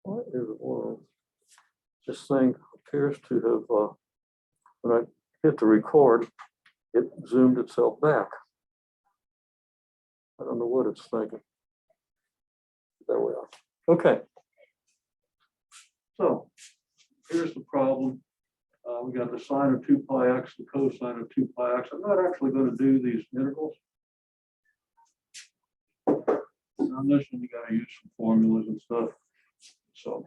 What in the world? This thing appears to have, when I hit the record, it zoomed itself back. I don't know what it's thinking. There we are. Okay. So here's the problem. We got the sine of 2 pi x, the cosine of 2 pi x. I'm not actually going to do these integrals. On this one, you got to use some formulas and stuff. So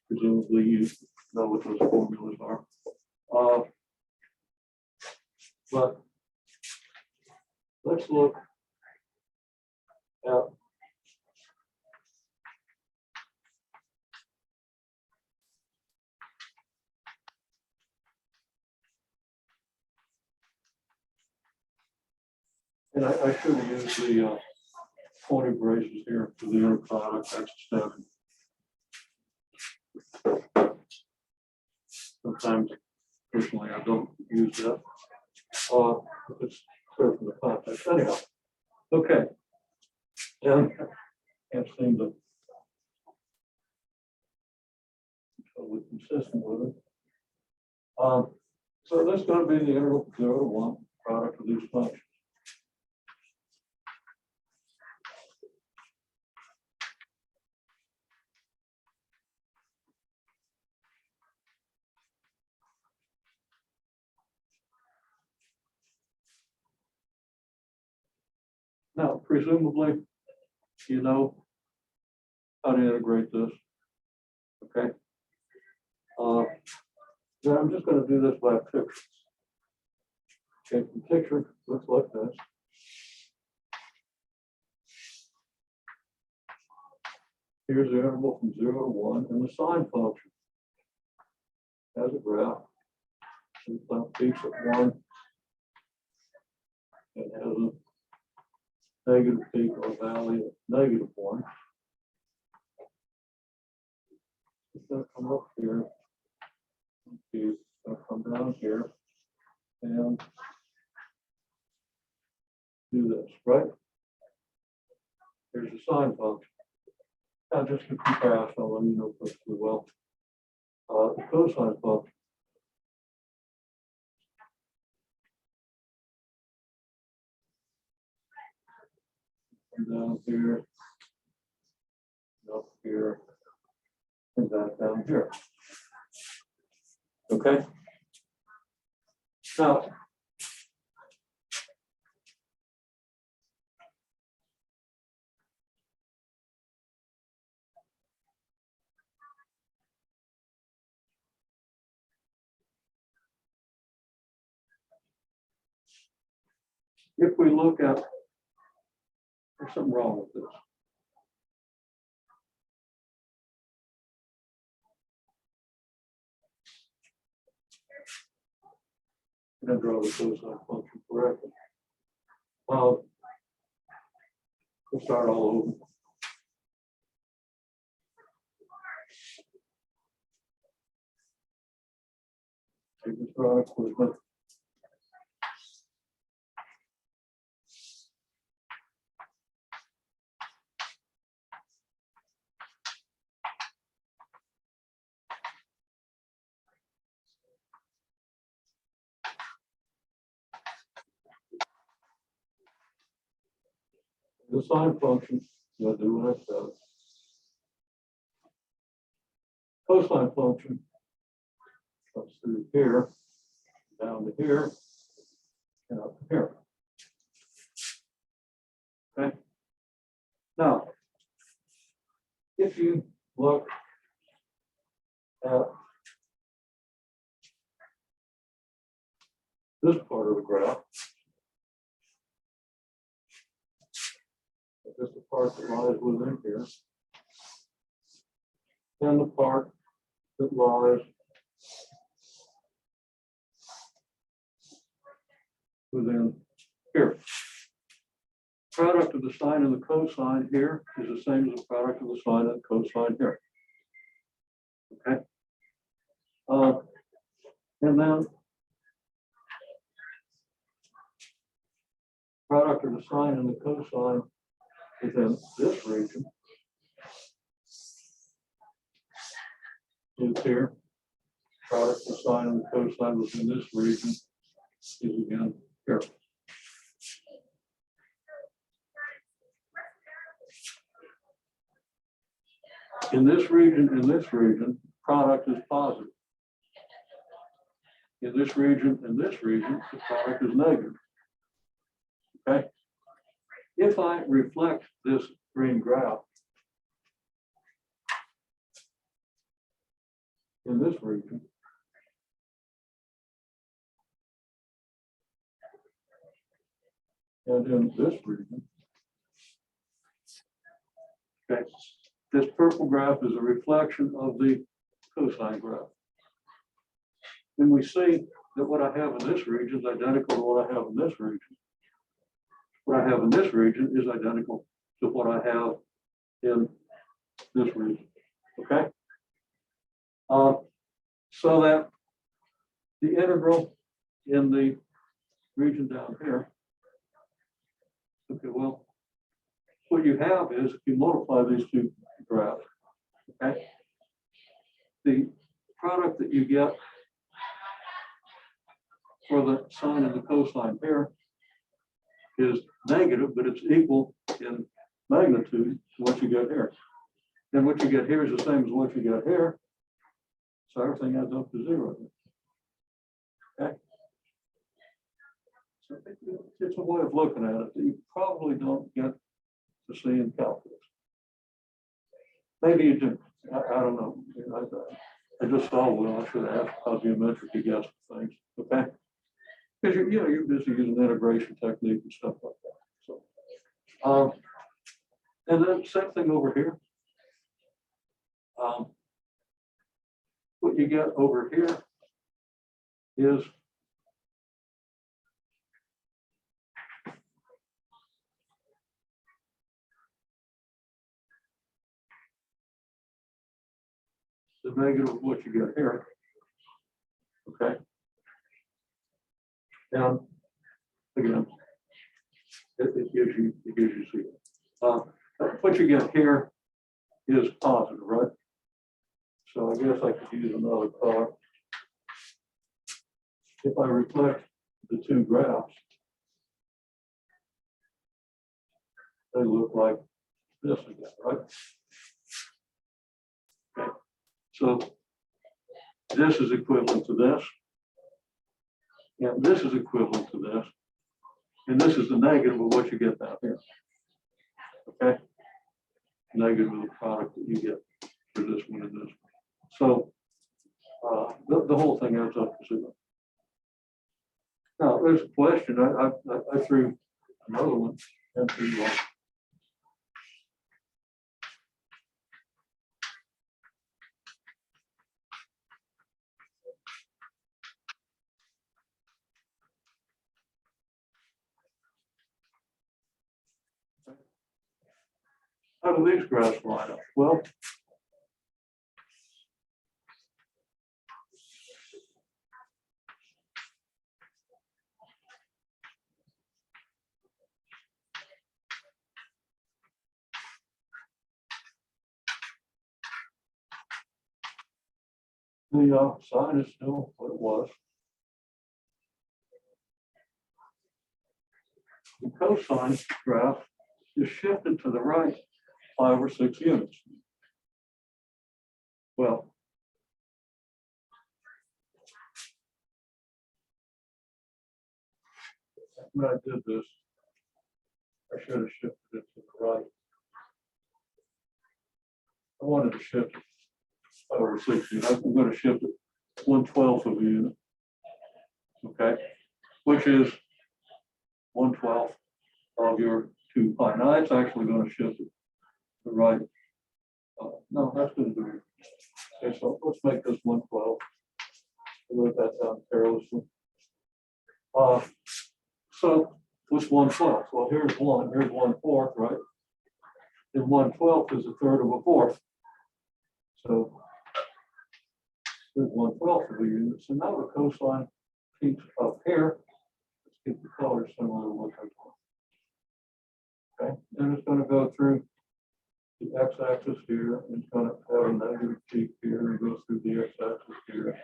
presumably you know what those formulas are. But let's look at and I should have used the pointer braces here for the inner product. That's standard. Sometimes, personally, I don't use that. It's clear from the context. Anyhow, okay. And can't seem to be totally consistent with it. So this is going to be the integral from 0 to 1 product of these functions. Now, presumably, you know how to integrate this. Okay. Then I'm just going to do this by picture. Okay, the picture looks like this. Here's the interval from 0 to 1, and the sine function has a graph. It peaks at 1 and has a negative peak or valley at -1. It's going to come up here. It's going to come down here and do this, right? Here's the sine function. Now, just to compare, I'll let you know perfectly well. The cosine function. And down here, up here, and back down here. Okay. Now, if we look at, there's something wrong with this. I'm going to draw the cosine function correctly. We'll start all over. Take this product with me. The sine function, you'll do what I said. Cosine function comes through here, down to here, and up to here. Okay. Now, if you look at this part of the graph, just the part that lies within here, and the part that lies within here. Product of the sine and the cosine here is the same as the product of the sine and the cosine here. Okay. And then product of the sine and the cosine within this region is here. Product of the sine and the cosine within this region is again here. In this region, product is positive. In this region, the product is negative. Okay? If I reflect this green graph in this region, and in this region, okay, this purple graph is a reflection of the cosine graph. Then we see that what I have in this region is identical to what I have in this region. What I have in this region is identical to what I have in this region. Okay? So that the integral in the region down here, okay, well, what you have is if you multiply these two graphs, okay, the product that you get for the sine and the cosine here is negative, but it's equal in magnitude to what you get here. And what you get here is the same as what you get here. So everything adds up to 0. Okay. So it's a way of looking at it that you probably don't get to see in calculus. Maybe you do. I don't know. I just saw one. I should have asked how geometric you guess things. Okay. Because you're busy using integration technique and stuff like that. So, and then same thing over here. What you get over here is the negative of what you get here. Okay. And again, it gives you 0. What you get here is positive, right? So I guess I could use another color. If I reflect the two graphs, they look like this again, right? Okay. So this is equivalent to this. And this is equivalent to this. And this is the negative of what you get down here. Okay? Negative of the product that you get for this one and this one. So the whole thing adds up to 0. Now, there's a question. I threw another one into how do these graphs line up? Well, the sine is still what it was. The cosine graph is shifted to the right 5 or 6 units. Well, when I did this, I should have shifted it to the right. I wanted to shift it 5 or 6 units. I'm going to shift it 1/12 of a unit. Okay, which is 1/12 of your 2 pi. Now it's actually going to shift it to the right. No, that's going to do it. Okay, so let's make this 1/12. I'll write that down carelessly. So what's 1/12? Well, here's 1/4, right? And 1/12 is 1/3 of a fourth. So there's 1/12 of a unit. So now the cosine keeps up here. Let's get the color similar to what I want. Okay, and it's going to go through the x-axis here, and it's going to have a negative peak here, and go through the x-axis here,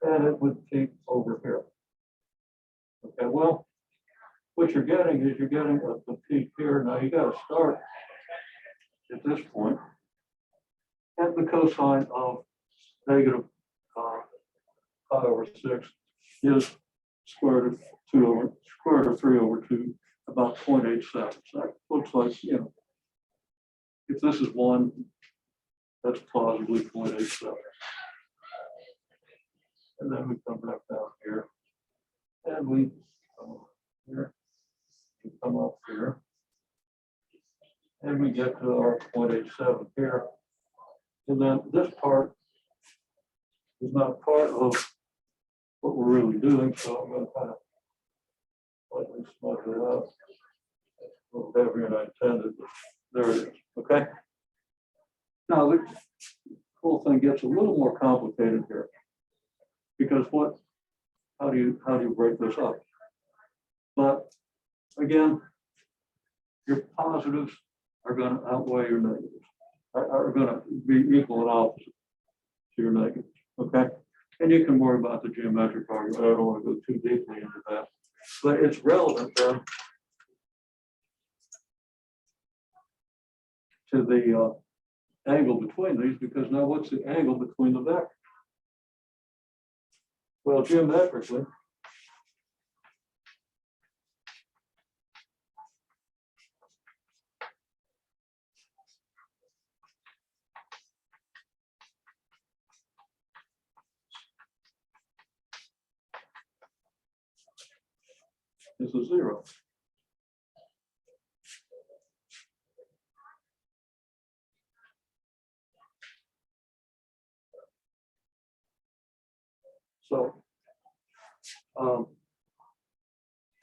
and it would peak over here. Okay, well, what you're getting is you're getting a peak here. Now you got to start at this point, and the cosine of negative pi over 6 is square root of 3 over 2, about 0.87. So that looks like, you know, if this is 1, that's plausibly 0.87. And then we come back down here, and we come up here, we come up here, and we get to our 0.87 here. And then this part is not part of what we're really doing, so I'm going to kind of slightly smudge it out. A little heavier than I intended, but there it is. Okay. Now the whole thing gets a little more complicated here, because how do you break this up? But again, your positives are going to outweigh your negatives, are going to be equal and opposite to your negatives. Okay. And you can worry about the geometric argument. I don't want to go too deeply into that, but it's relevant then to the angle between these, because now what's the angle between the vectors? Well, geometrically, this is 0.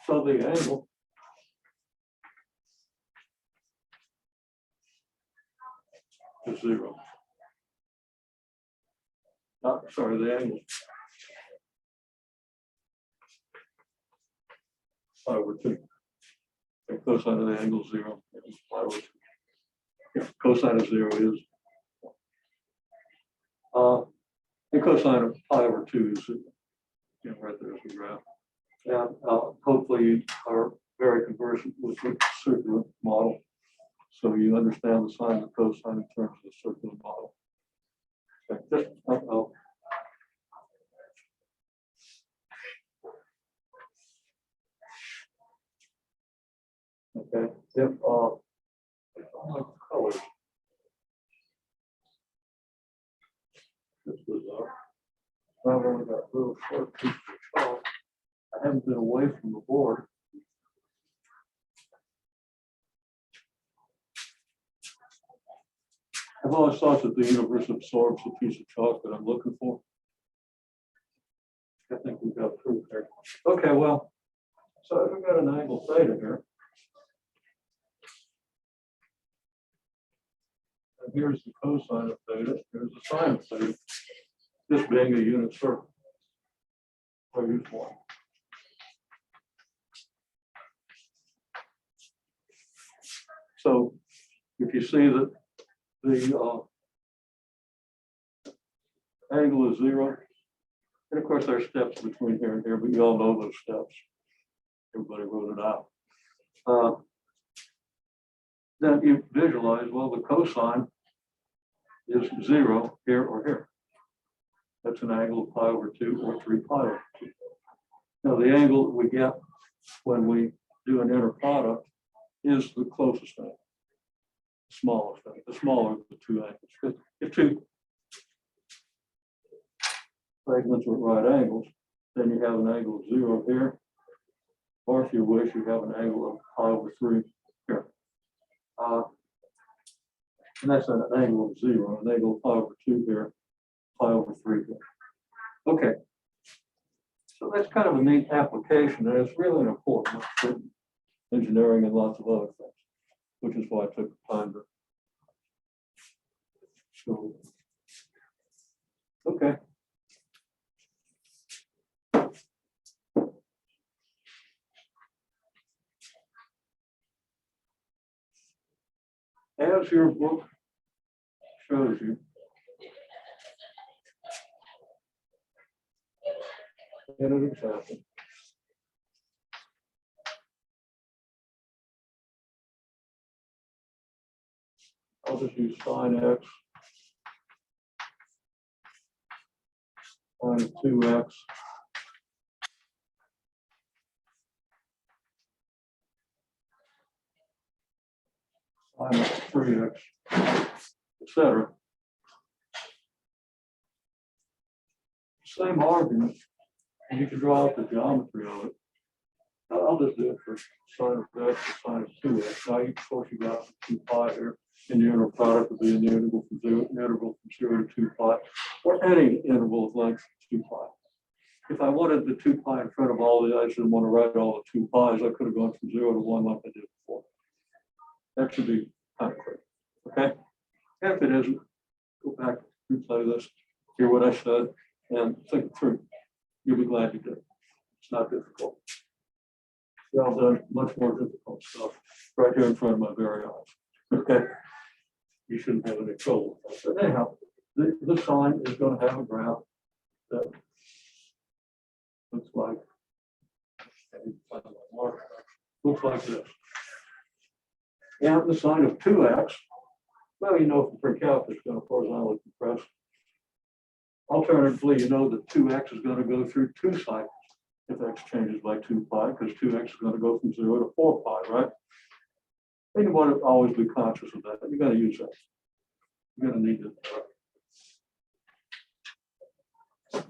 So the angle is 0. Sorry, the angle pi over 2. And cosine of the angle is 0. Pi over 2. Yeah, cosine of 0 is. The cosine of pi over 2 is, you know, right there as a graph. And hopefully you are very conversant with the circular model, so you understand the sine and cosine in terms of the circular model. Okay, okay. If I like colors, this was I've only got a little short piece of chalk. I haven't been away from the board. I've always thought that the universe absorbs the piece of chalk that I'm looking for. I think we've got proof there. Okay, well, so we've got an angle theta here. And here's the cosine of theta, here's the sine of theta, this being a unit circle. I'll use 1. So if you see that the angle is 0, and of course there are steps between here and here, but you all know those steps. Everybody wrote it out. Then you visualize, well, the cosine is 0 here or here. That's an angle of pi over 2 or 3 pi over 2. Now the angle that we get when we do an inner product is the closest angle, the smallest angle, the smaller of the two angles. If two fragments are at right angles, then you have an angle of 0 here, or if you wish, you have an angle of pi over 3 here. And that's an angle of 0, an angle of pi over 2 here, pi over 3 here. Okay. So that's kind of a neat application, and it's really important for engineering and lots of other things, which is why I took the time to show. Okay. As your book shows you. In an example. I'll just use sine x, sine of 2x. Sine of 3x, etc. Same argument, and you can draw out the geometry of it. I'll just do it for sine of x or sine of 2x. Now, of course, you got 2 pi here, and the integral product would be in the integral from 0 to 2 pi, or any interval of length 2 pi. If I wanted the 2 pi in front of all the, I didn't want to write all the 2 pi's, I could have gone from 0 to 1 like I did before. That should be kind of clear. Okay? And if it isn't, go back, replay this, hear what I said, and think it through. You'll be glad you did. It's not difficult. Y'all done much more difficult stuff right here in front of my very eyes. Okay? You shouldn't have any trouble. But anyhow, the sign is going to have a graph that looks like this. And the sine of 2x, well, you know, for calculus, it's going to horizontally compress. Alternatively, you know that 2x is going to go through 2 cycles if x changes by 2 pi, because 2x is going to go from 0 to 4 pi, right? And you want to always be conscious of that. You got to use that. You're going to need it.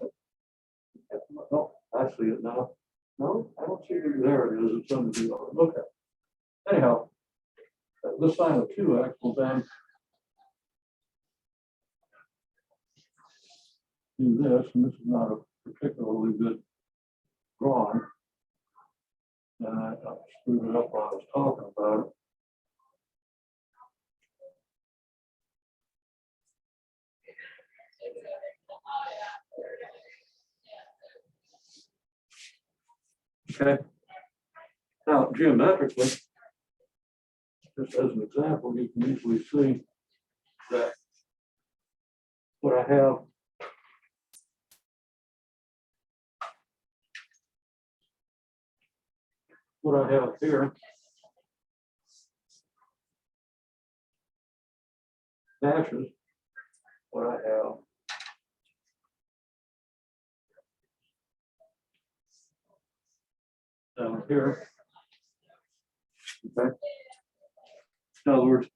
No, I see it now. No, I don't see it. There it is. It's under the other. Okay. Anyhow, the sine of 2x will then do this, and this is not a particularly good drawing. And I screwed it up while I was talking about it. Okay. Now, geometrically, just as an example, you can easily see that what I have here matches what I have down here. Okay. In other words,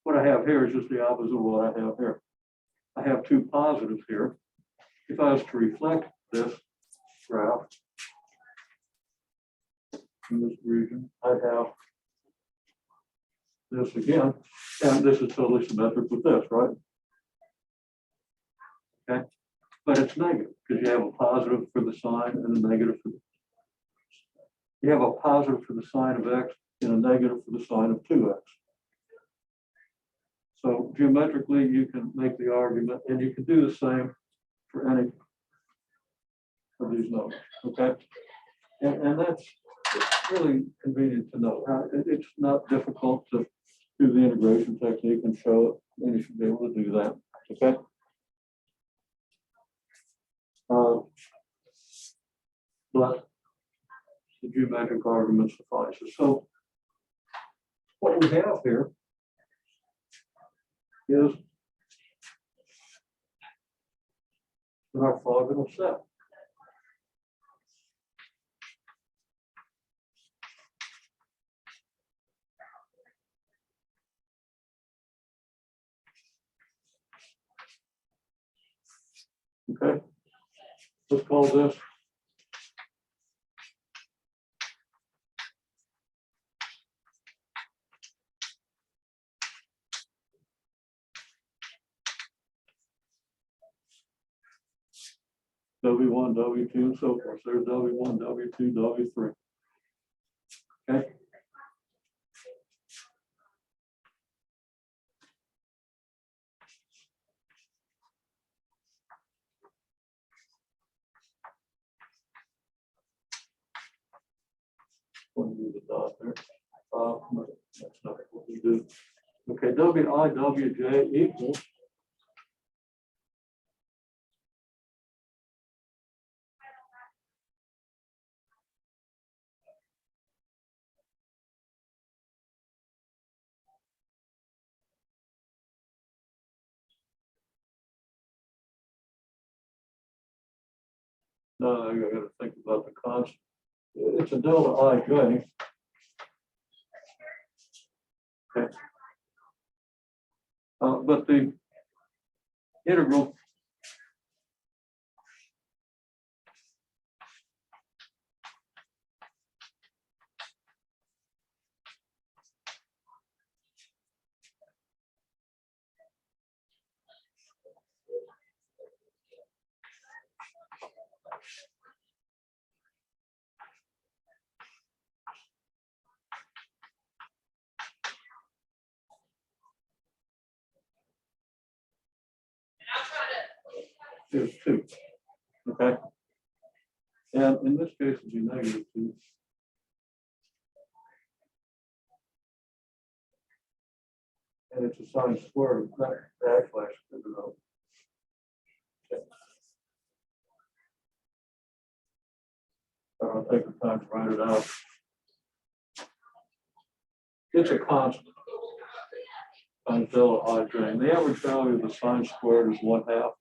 what I have here is just the opposite of what I have here. I have 2 positives here. If I was to reflect this graph in this region, I'd have this again, and this is totally symmetric with this, right? Okay, but it's negative because you have a positive for the sine and a negative for the. You have a positive for the sine of x and a negative for the sine of 2x. So geometrically, you can make the argument, and you can do the same for any of these numbers. Okay, and that's really convenient to know. It's not difficult to do the integration technique and show it, and you should be able to do that. Okay. But the geometric argument suffices. So what we have here is an orthogonal set. Okay, let's call this W1, W2, and so forth. So there's W1, W2, W3. Okay. We'll do the dot there. That's not what we do. Okay, WI, WJ equals No, you gotta think about the constant. It's a delta ij. Okay. But the integral is 2. Okay. And in this case, it'd be -2. And it's a sine squared, not backslash. Okay. I don't take the time to write it out. It's a constant times delta ij. And the average value of the sine squared is 1/2.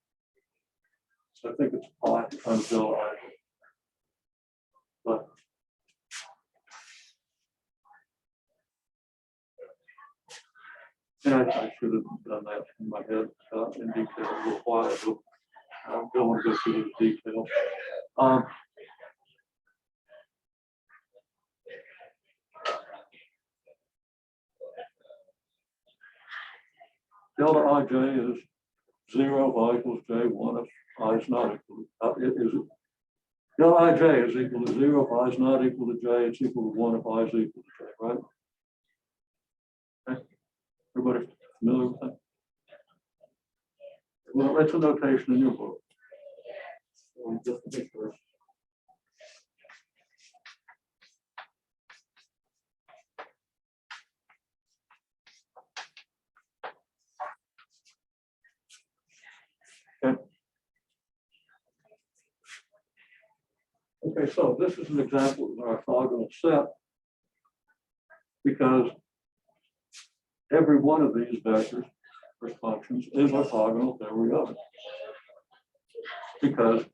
So I think it's pi times delta ij. But and I should have done that in my head in detail a little while ago. I don't want to go through the details. Delta ij is 0 if I equals j, 1 if I is not equal. Delta ij is equal to 0 if I is not equal to j, it's equal to 1 if I is equal to j, right? Okay. Everybody familiar with that? Well, that's a notation in your book. So just to be sure. Okay. Okay, so this is an example of an orthogonal set because every one of these vectors or functions is orthogonal to every other. Because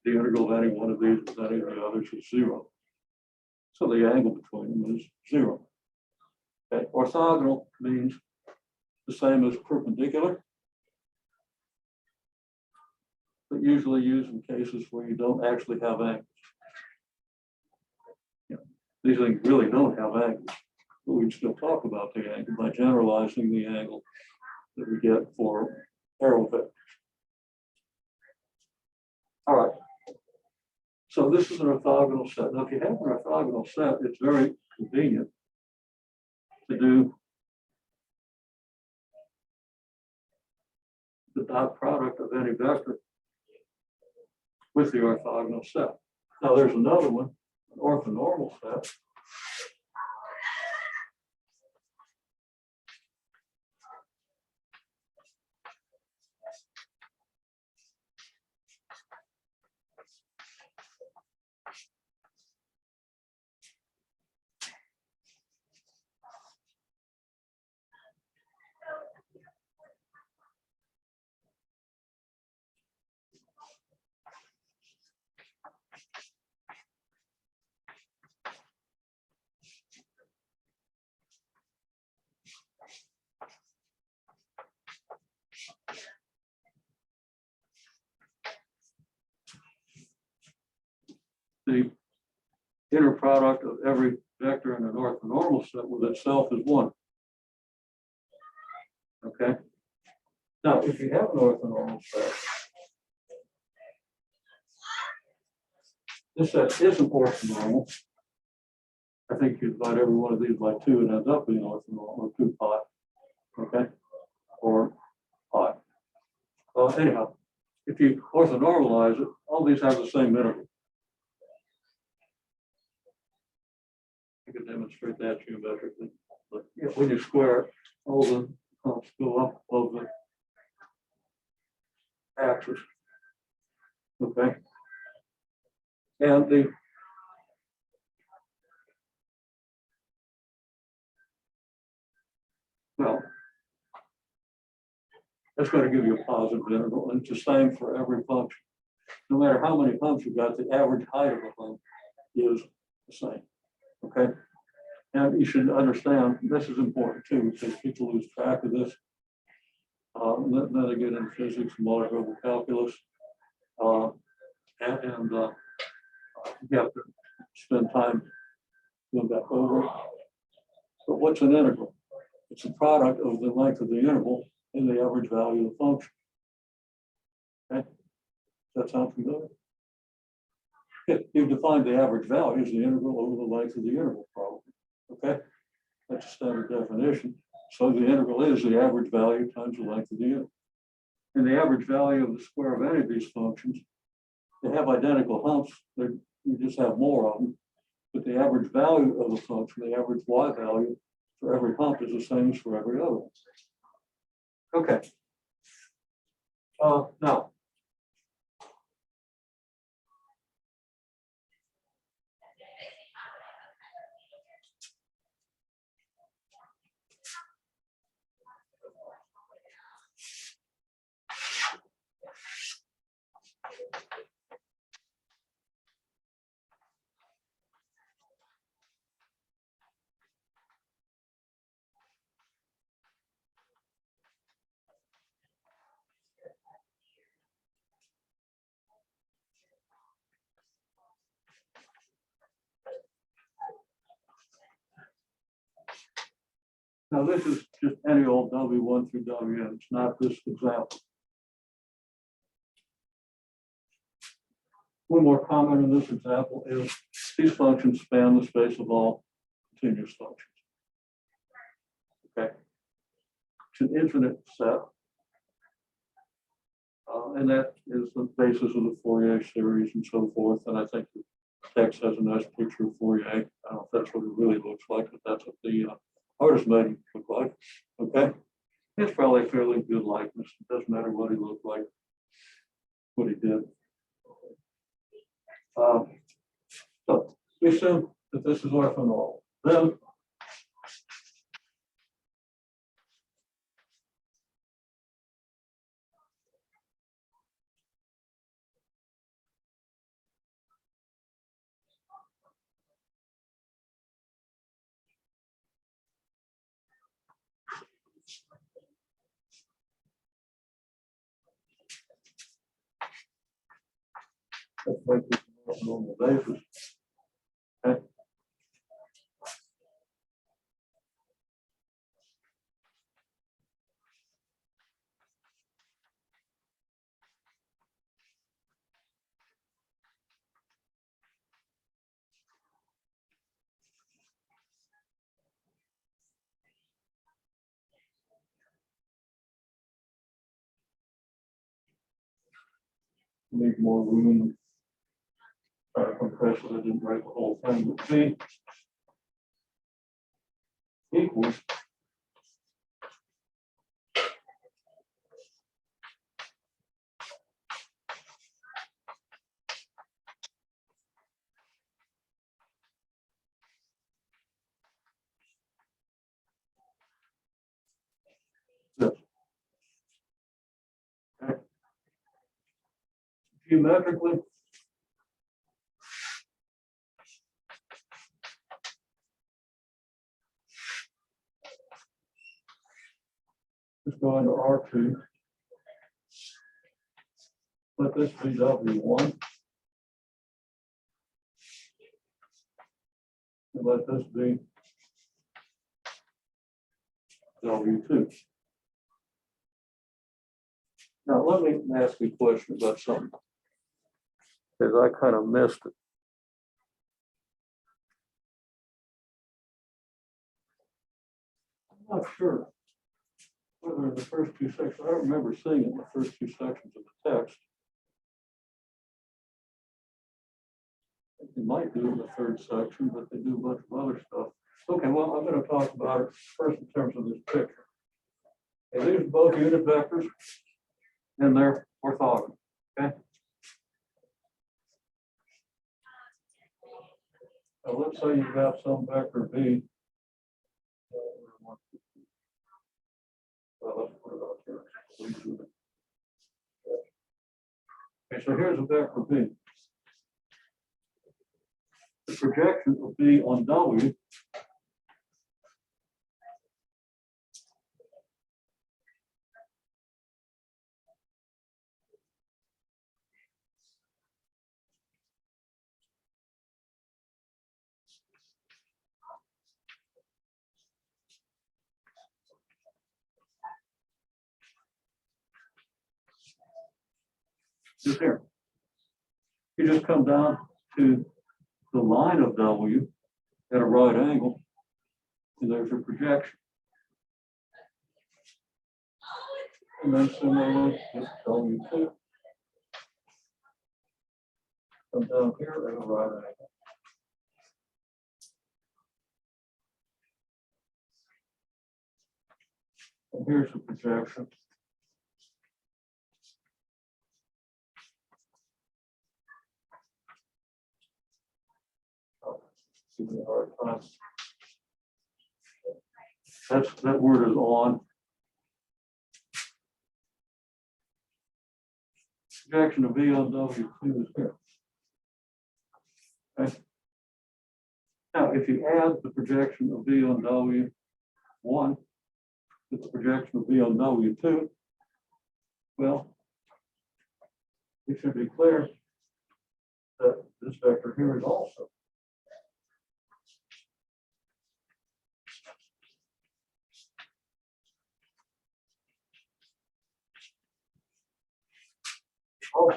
the integral of any one of these with any of the others is 0. So the angle between them is 0. Okay. Orthogonal means the same as perpendicular, but usually used in cases where you don't actually have angles. These things really don't have angles, but we still talk about the angle by generalizing the angle that we get for arrow vectors. All right. So this is an orthogonal set. Now, if you have an orthogonal set, it's very convenient to do the dot product of any vector with the orthogonal set. Now, there's another one, an orthonormal set. The inner product of every vector in an orthonormal set with itself is 1. Okay. Now, if you have an orthonormal set, this set isn't orthonormal. I think you divide every one of these by 2 and ends up being orthonormal, or 2 pi. Okay. Or pi. Anyhow, if you orthonormalize it, all these have the same integral. I can demonstrate that geometrically. But when you square it, all the terms go up of the axis. Okay. And well, that's going to give you a positive integral, and it's the same for every function. no matter how many humps you've got, the average height of a hump is the same, okay? And you should understand, this is important too, because people lose track of this. Then they get into physics and molecular calculus. You have to spend time going back over. But what's an integral? It's a product of the length of the interval and the average value of the function. Okay? Does that sound familiar? You've defined the average value as the integral over the length of the interval, probably. Okay? That's a standard definition. So the integral is the average value times the length of the interval. And the average value of the square of any of these functions, they have identical humps, you just have more of them. But the average value of the function, the average y value for every hump is the same as for every other one. Okay. Now, this is just any old W1 through Wn. It's not this example. One more comment in this example is these functions span the space of all continuous functions. Okay. It's an infinite set. And that is the basis of the Fourier series and so forth. And I think the text has a nice picture of Fourier. I don't know if that's what it really looks like, but that's what the artist made him look like. Okay. It's probably a fairly good likeness. It doesn't matter what he looked like, what he did. So we assume that this is orthonormal. Then let's make this an orthonormal basis. Okay. Need more room. Compress it, I didn't write the whole thing, but C equals this. Okay. Geometrically, just go into R2. Let this be W1. And let this be W2. Now, let me ask you a question about something, because I kind of missed it. I'm not sure whether in the first two sections, I don't remember seeing it in the first two sections of the text. They might do in the third section, but they do a bunch of other stuff. Okay, well, I'm going to talk about it first in terms of this picture. Okay, these are both unit vectors, and they're orthogonal. Okay. Now, let's say you have some vector V. Well, let's put it up here. Okay, Okay, so here's a vector B. The projection of B on W is here. You just come down to the line of W at a right angle, and there's your projection. And then similarly, this W2 come down here at a right angle. And here's the projection. Oh, give me a hard time. That word is on. Projection of V on W2 is here. Okay. Now, if you add the projection of V on W1 to the projection of V on W2, well, it should be clear that this vector here is also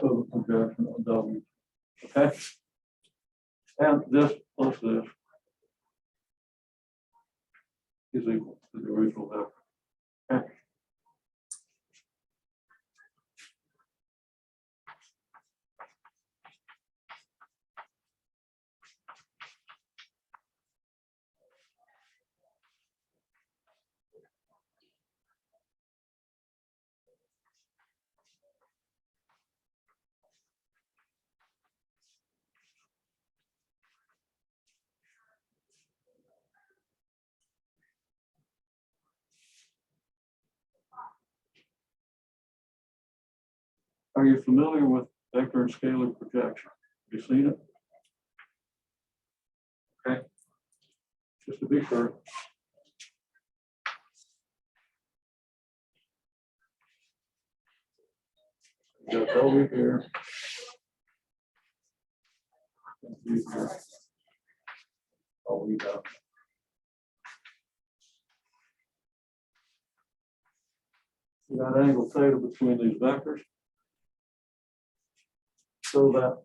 the projection of W. Okay. And this plus this is equal to the original vector. Okay. Are you familiar with vector and scalar projection? Have you seen it? Okay. Just to be sure. You got W here. And V here. Oh, we got. You got angle theta between these vectors. So that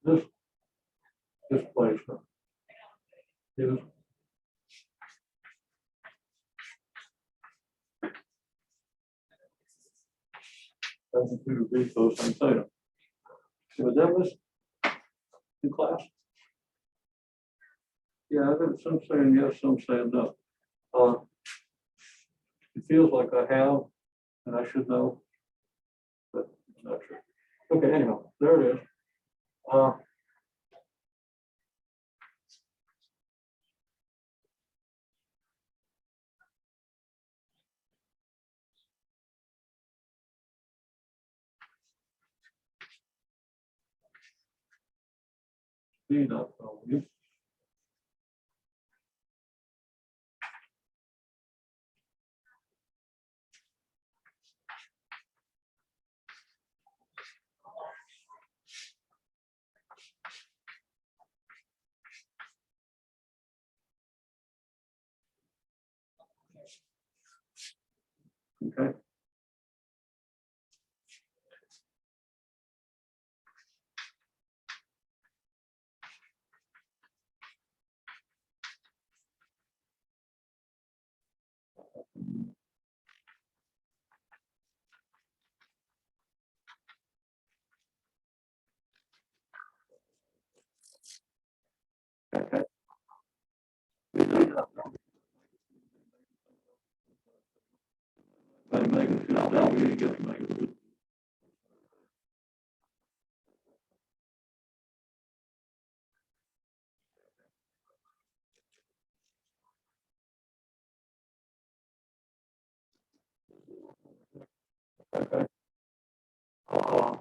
this displacement is magnitude of V cosine theta. See what that was in class? Yeah, I've got some saying yes, some saying no. It feels like I have, and I should know, but I'm not sure. Okay, anyhow, there it is. V dot W. Okay. Okay. Magnitude of W, you get the magnitude. Okay. Uh,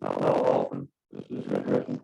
how often this is written?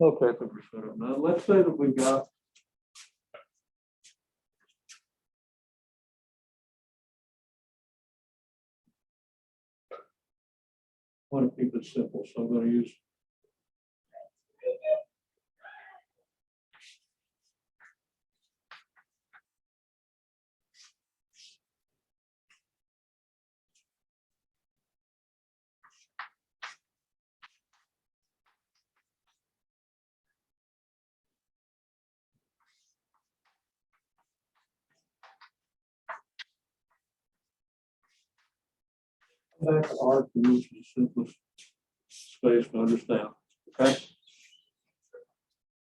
Okay, I think we're set up now. Let's say that we got. I want to keep it simple, so I'm going to use. Back to R2, which is the simplest space to understand. Okay.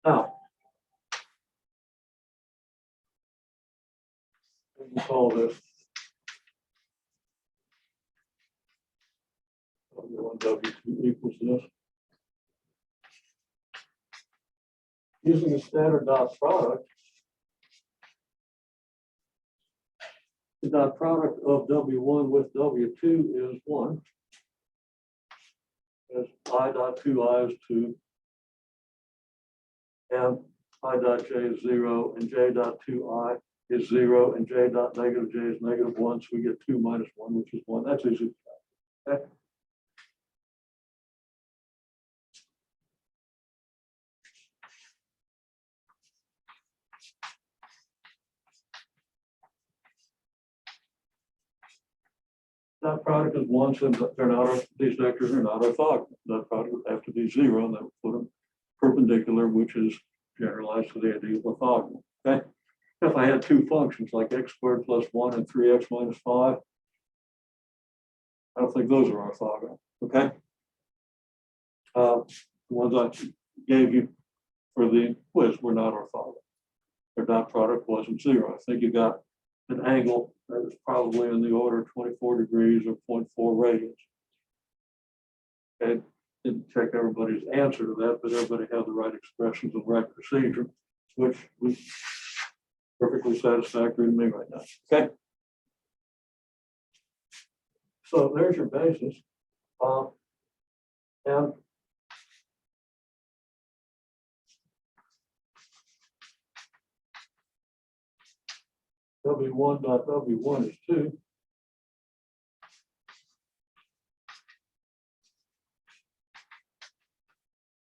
Now, we can call this W1, W2 equals this. Using a standard dot product, the dot product of W1 with W2 is 1. As I dot 2i is 2. And I dot j is 0, and j dot 2i is 0, and j dot negative j is negative 1. So we get 2 minus 1, which is 1. That's easy. Okay. That product is 1, so they're not, these vectors are not orthogonal. That product would have to be 0, and that would put them perpendicular, which is generalized to the idea of orthogonal. Okay. If I had two functions like x squared plus 1 and 3x minus 5, I don't think those are orthogonal. Okay. The ones I gave you for the quiz were not orthogonal. Their dot product wasn't 0. I think you got an angle that is probably in the order of 24 degrees or 0.4 radians. Okay, didn't check everybody's answer to that, but everybody had the right expressions and right procedure, which was perfectly satisfactory to me right now. Okay. So there's your basis. And W1 dot W1 is 2.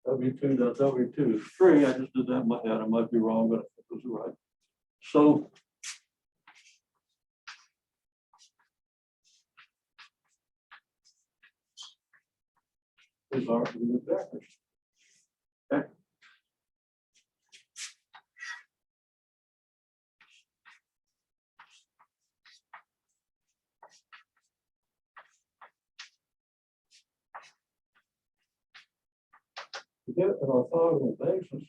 W2 dot W2 is 3. I just did that in my head. I might be wrong, but I think it was right. So these are the vectors. Okay. To get an orthogonal basis,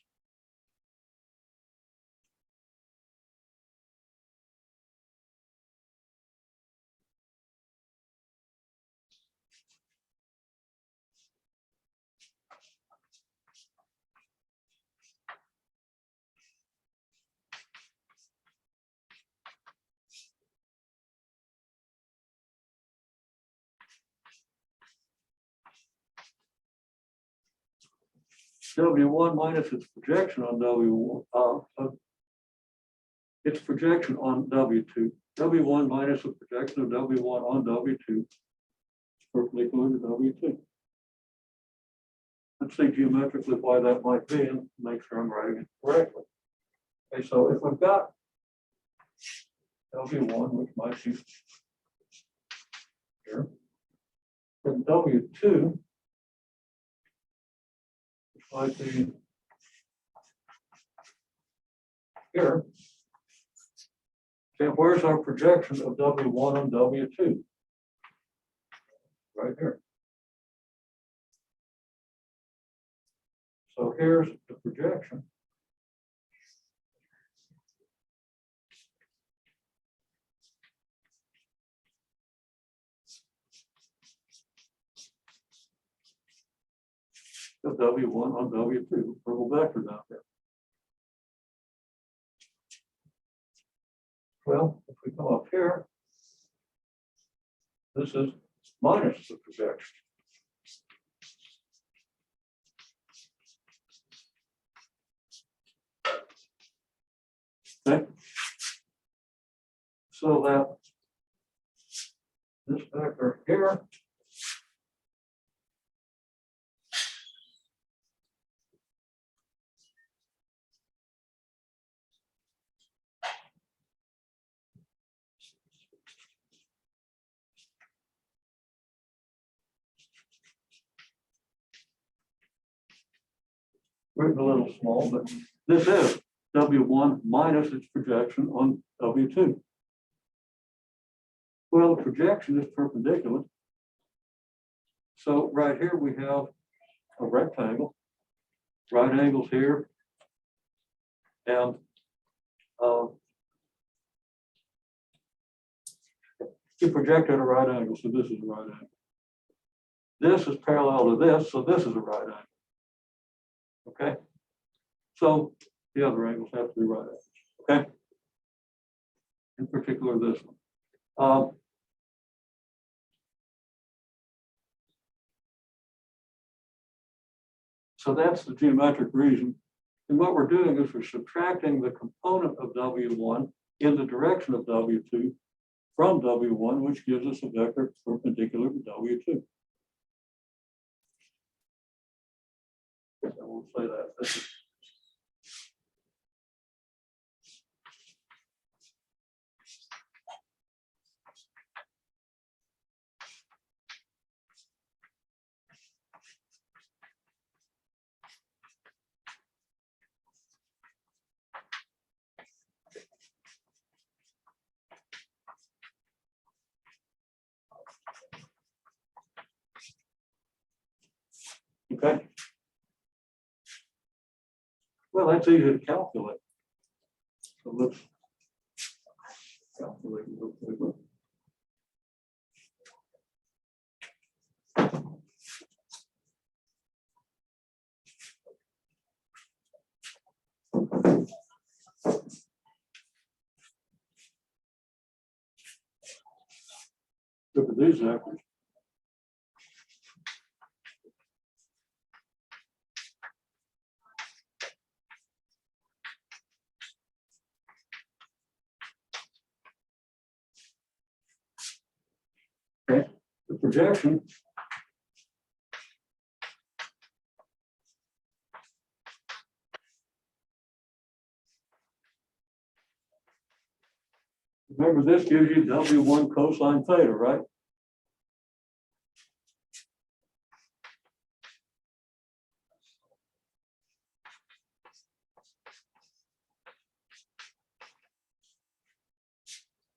W1 minus its projection on W1, its projection on W2. W1 minus the projection of W1 on W2 is perpendicular to W2. Let's see geometrically why that might be and make sure I'm writing it correctly. Okay, so if we've got W1, which might be here, then W2, which might be here. Okay, where's our projection of W1 on W2? Right here. So here's the projection. Of W1 on W2, purple vector down there. Well, if we come up here, this is minus the projection. Okay. So that this vector here written a little small, but this is W1 minus its projection on W2. Well, the projection is perpendicular So right here, we have a rectangle, right angles here. And you projected a right angle, so this is a right angle. This is parallel to this, so this is a right angle. Okay? So the other angles have to be right angles. Okay? In particular, this one. So that's the geometric reason. And what we're doing is we're subtracting the component of W1 in the direction of W2 from W1, which gives us a vector perpendicular to W2. I won't say that. Okay. Well, that's easy to calculate. So let's calculate real quickly. Look at these vectors. Okay, the projection remember, this gives you W1 cosine theta, right?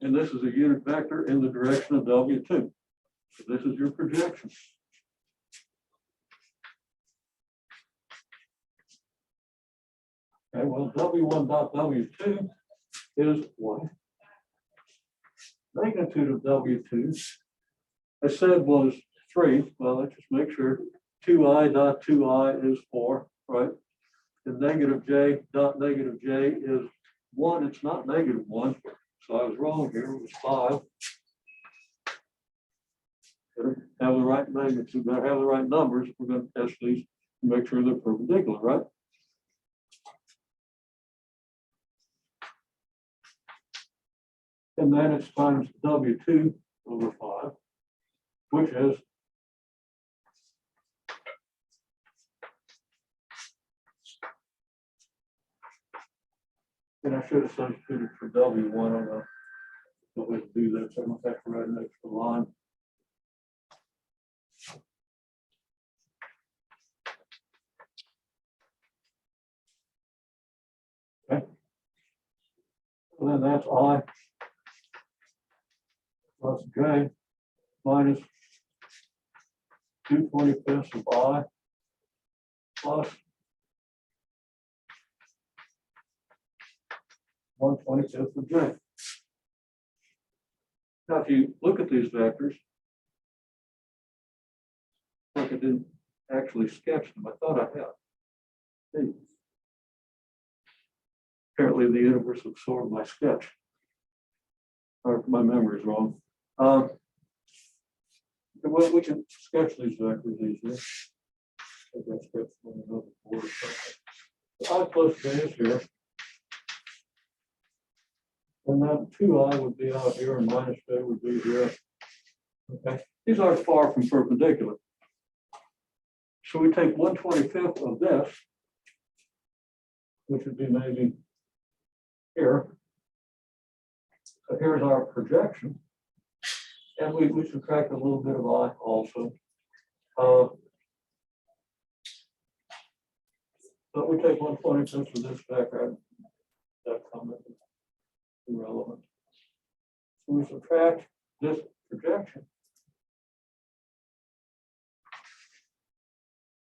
And this is a unit vector in the direction of W2. So this is your projection. Okay, well, W1 dot W2 is what? Magnitude of W2, I said was 3. Well, let's just make sure 2I dot 2I is 4, right? And negative J dot negative J is 1. It's not negative 1. So I was wrong here. It was 5. Better have the right magnitude, better have the right numbers. We're going to test these to make sure they're perpendicular, right? And then it's times W2 over 5, which is and I should have substituted for W1 on the go ahead and do that. So I don't have to write an extra line. Okay. And then that's I plus J minus 2/25 of I plus 1/25 of J. Now, if you look at these vectors, like I didn't actually sketch them, I thought I had. See? Apparently, the universe absorbed my sketch, or my memory is wrong. Well, we can sketch these vectors easily. I think I sketched on another board or something. So I plus J is here. And then 2I would be out here and minus J would be here. Okay, these aren't far from perpendicular. So we take 1/25 of this, which would be maybe here. So here's our projection. And we subtract a little bit of I also. But we take 1/25 of this back, right? That comment is irrelevant. So we subtract this projection.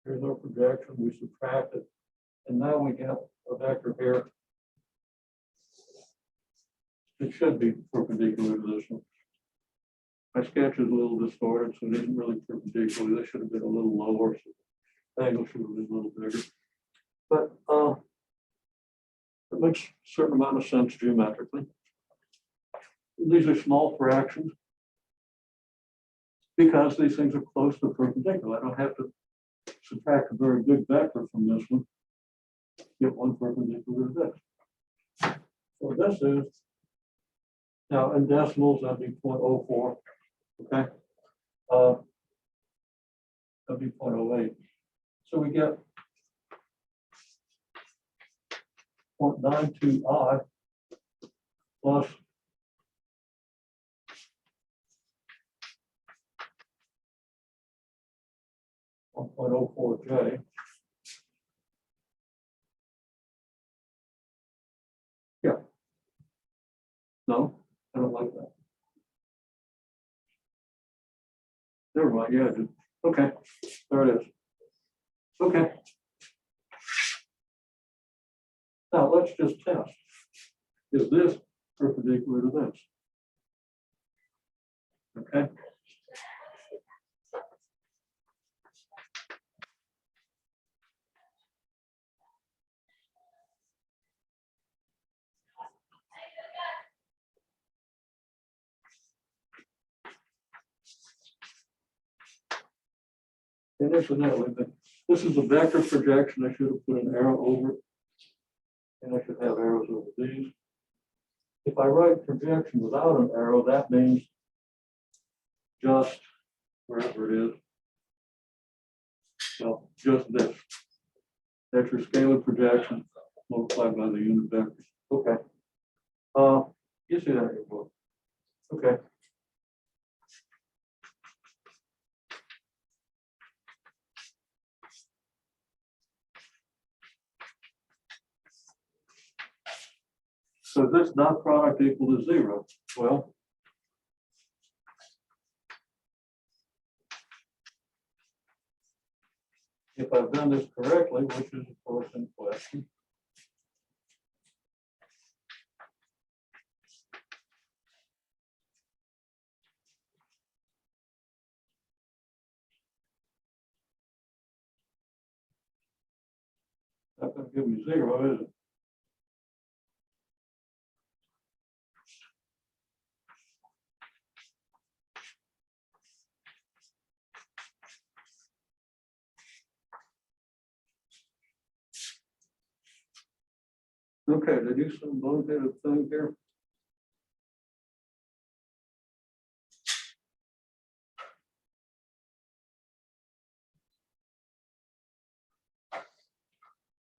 Here's our projection, we subtract it, and now we have a vector here. It should be perpendicular to this one. My sketch is a little distorted, so it isn't really perpendicular. This should have been a little lower, so the angle should have been a little bigger. But it makes a certain amount of sense geometrically. These are small fractions because these things are close to perpendicular. I don't have to subtract a very big vector from this one, get one perpendicular to this. So this is, now in decimals, that'd be 0.04, okay? That'd be 0.08. So we get 0.92i plus 1.04j. Yeah. No, I don't like that. Never mind, yeah, I do. Okay, there it is. Okay. Now let's just test. Is this perpendicular to this? Okay. And incidentally, this is a vector projection. I should have put an arrow over it. And I should have arrows over these. If I write projection without an arrow, that means just wherever it is. Well, just this. That's your scalar projection multiplied by the unit vector. Okay. You see that in your book. Okay. So this dot product equal to 0. Well, if I've done this correctly, which is of course in question, that's going to give me 0, is it? Okay, they do some boneheaded thing here.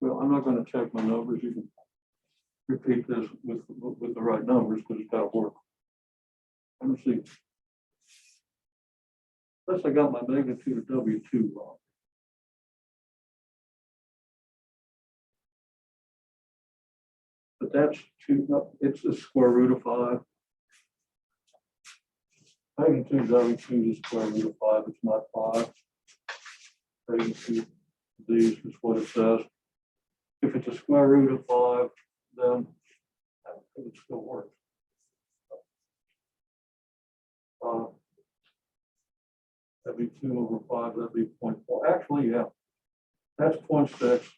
Well, I'm not going to check my numbers. You can repeat this with the right numbers because it's got to work. Let me see. Unless I got my magnitude of W2 wrong. But that's 2, no, it's the square root of 5. Magnitude of W2 is square root of 5, it's not 5. Magnitude of these is what it says. If it's a square root of 5, then it would still work. That'd be 2 over 5, that'd be 0.4. Actually, yeah, that's 0.6.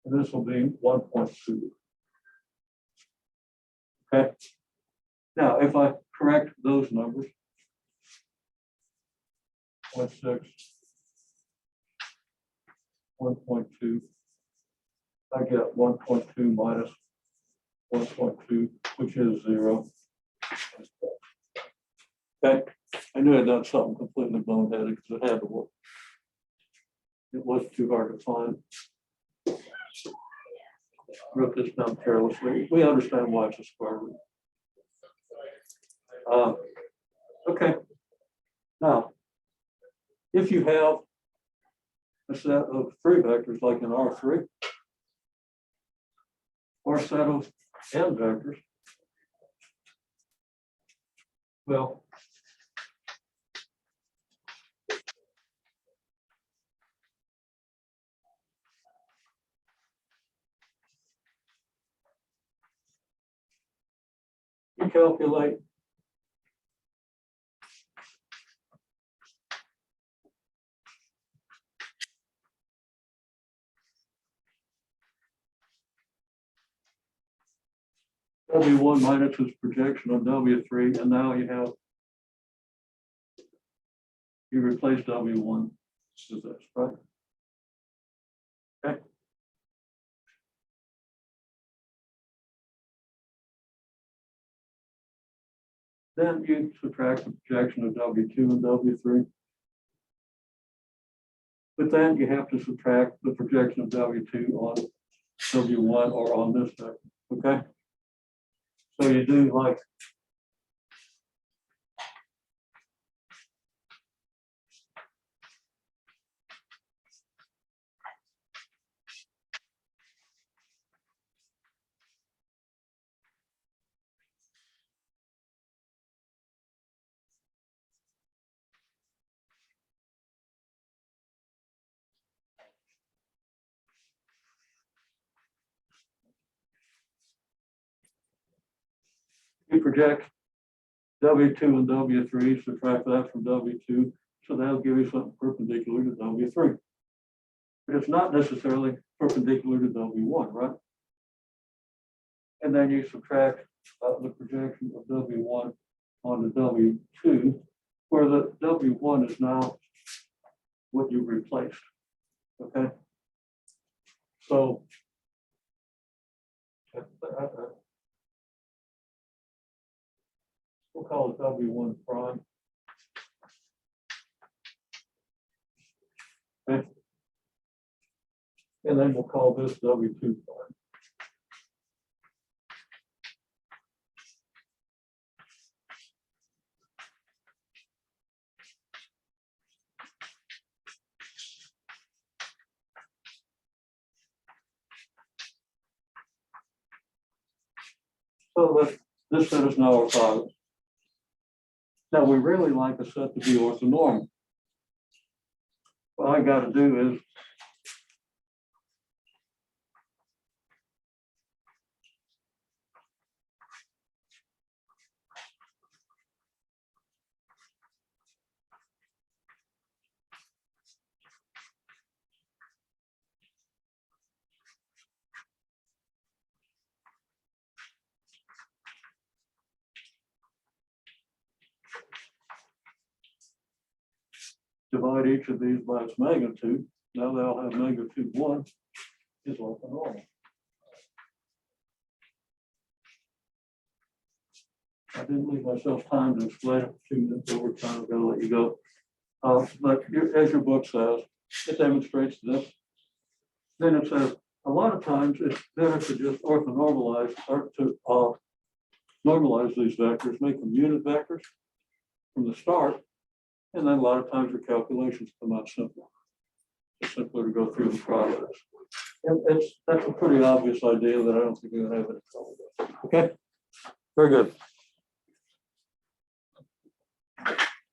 And this will be 1.2. Okay. Now, if I correct those numbers, 0.6, 1.2, I get 1.2 minus 1.2, which is 0. Okay, I knew I'd done something completely boneheaded because it had to work. It was too hard to find. Wrote this down carelessly. We understand why it's a square root. Okay. Now, if you have a set of 3 vectors like in R3, or a set of n vectors, well, calculate W1 minus its projection on W3, and now you replace W1 with this, right? Okay. Then you subtract the projection of W2 and W3. But then you have to subtract the projection of W2 on W1 or on this vector, okay? So you do like you project W2 and W3, subtract that from W2, so that'll give you something perpendicular to W3. But it's not necessarily perpendicular to W1, right? And then you subtract the projection of W1 on the W2, where the W1 is now what you replaced, okay? So we'll call it W1 prime. Okay. And then we'll call this W2 prime. So this set is now orthogonal. Now we really like a set to be orthonormal. What I got to do is divide each of these by its magnitude. Now they'll have magnitude 1 is orthonormal. I didn't leave myself time to explain it for 2 minutes over time. I'm going to let you go. But as your book says, it demonstrates this. Then it says a lot of times it's better to just orthonormalize or to normalize these vectors, make them unit vectors from the start. And then a lot of times your calculations come out simpler. It's simpler to go through the process. And that's a pretty obvious idea that I don't think you're going to have any trouble with. Okay, very good.